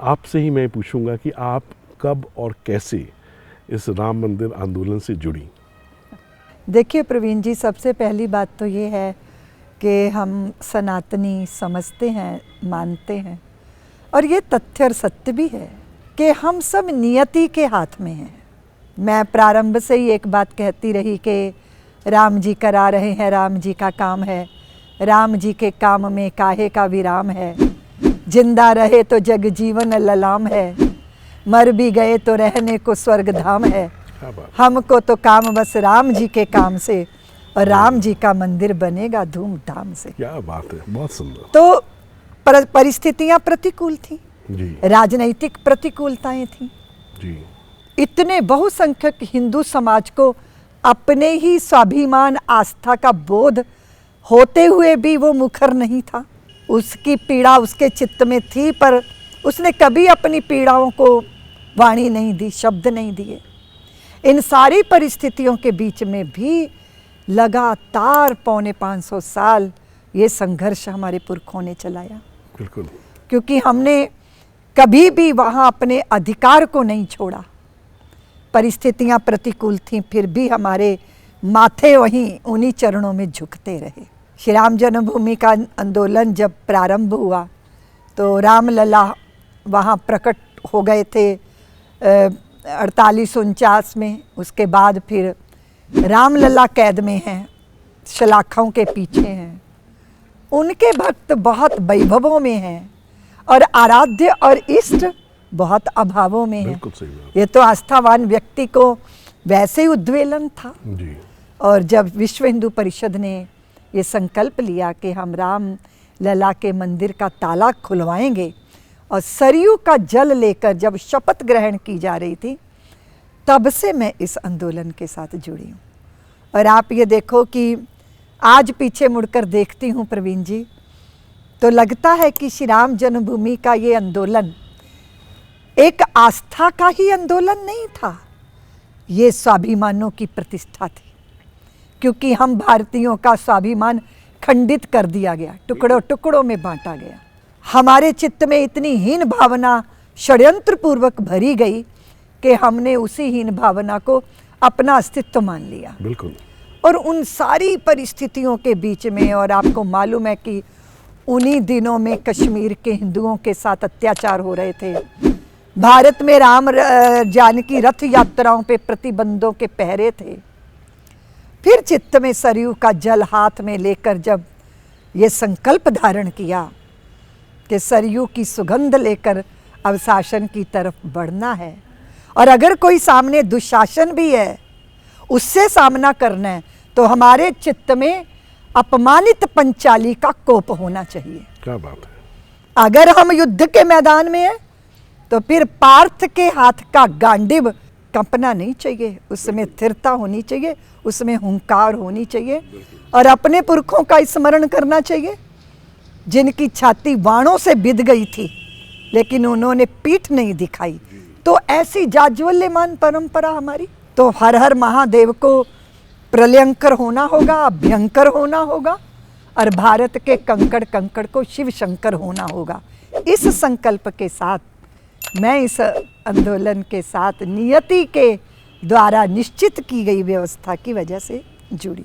आपसे ही मैं पूछूंगा कि आप कब और कैसे इस राम मंदिर आंदोलन से जुड़ी? देखिए प्रवीण जी, सबसे पहली बात तो ये है कि हम सनातनी समझते हैं, मानते हैं, और ये तथ्य और सत्य भी है कि हम सब नियति के हाथ में हैं। मैं प्रारंभ से ही एक बात कहती रही कि राम जी करा रहे हैं, राम जी का काम है, राम जी के काम में काहे का विराम है, जिंदा रहे तो जग जीवन ललाम है, मर भी गए तो रहने को स्वर्ग धाम है। हमको तो काम बस राम जी के काम से, और राम जी का मंदिर बनेगा धूमधाम से। क्या बात है, बहुत सुंदर। तो परिस्थितियां प्रतिकूल थी जी, राजनैतिक प्रतिकूलताएं थी जी। इतने बहुसंख्यक हिंदू समाज को अपने ही स्वाभिमान आस्था का बोध होते हुए भी वो मुखर नहीं था। उसकी पीड़ा उसके चित्त में थी, पर उसने कभी अपनी पीड़ाओं को वाणी नहीं दी, शब्द नहीं दिए। इन सारी परिस्थितियों के बीच में भी लगातार 450 साल ये संघर्ष हमारे पुरखों ने चलाया। बिल्कुल। क्योंकि हमने कभी भी वहाँ अपने अधिकार को नहीं छोड़ा। परिस्थितियाँ प्रतिकूल थीं, फिर भी हमारे माथे वहीं उन्हीं चरणों में झुकते रहे। श्री राम जन्मभूमि का आंदोलन जब प्रारंभ हुआ तो रामलला वहाँ प्रकट हो गए थे 48-49 में। उसके बाद फिर रामलला कैद में हैं, शलाखाओं के पीछे हैं, उनके भक्त बहुत वैभवों में हैं, और आराध्य और इष्ट बहुत अभावों में हैं। ये तो आस्थावान व्यक्ति को वैसे ही उद्वेलन था जी। और जब विश्व हिंदू परिषद ने ये संकल्प लिया कि हम राम लला के मंदिर का ताला खुलवाएंगे, और सरयू का जल लेकर जब शपथ ग्रहण की जा रही थी, तब से मैं इस आंदोलन के साथ जुड़ी हूँ। और आप ये देखो कि आज पीछे मुड़कर देखती हूँ प्रवीण जी, तो लगता है कि श्री राम जन्मभूमि का ये आंदोलन एक आस्था का ही आंदोलन नहीं था, ये स्वाभिमानों की प्रतिष्ठा थी। क्योंकि हम भारतीयों का स्वाभिमान खंडित कर दिया गया, टुकड़ों टुकड़ों में बांटा गया। हमारे चित्त में इतनी हीन भावना षड्यंत्र पूर्वक भरी गई कि हमने उसी हीन भावना को अपना अस्तित्व मान लिया। बिल्कुल। और उन सारी परिस्थितियों के बीच में, और आपको मालूम है कि उन्हीं दिनों में कश्मीर के हिंदुओं के साथ अत्याचार हो रहे थे, भारत में राम जानकी रथ यात्राओं पे प्रतिबंधों के पहरे थे। फिर चित्त में सरयू का जल हाथ में लेकर जब ये संकल्प धारण किया कि सरयू की सुगंध लेकर अब शासन की तरफ बढ़ना है, और अगर कोई सामने दुशासन भी है उससे सामना करना है, तो हमारे चित्त में अपमानित पंचाली का कोप होना चाहिए। क्या बात है। अगर हम युद्ध के मैदान में हैं तो फिर पार्थ के हाथ का गांडीव कंपना नहीं चाहिए, उसमें स्थिरता होनी चाहिए, उसमें हुंकार होनी चाहिए, और अपने पुरखों का स्मरण करना चाहिए जिनकी छाती बाणों से बिध गई थी लेकिन उन्होंने पीठ नहीं दिखाई। तो ऐसी जाज्वल्यमान परंपरा हमारी, तो हर हर महादेव को प्रलयंकर होना होगा, अभ्यंकर होना होगा, और भारत के कंकड़ कंकड़ को शिव शंकर होना होगा। इस संकल्प के साथ मैं इस आंदोलन के साथ नियति के द्वारा निश्चित की गई व्यवस्था की वजह से जुड़ी।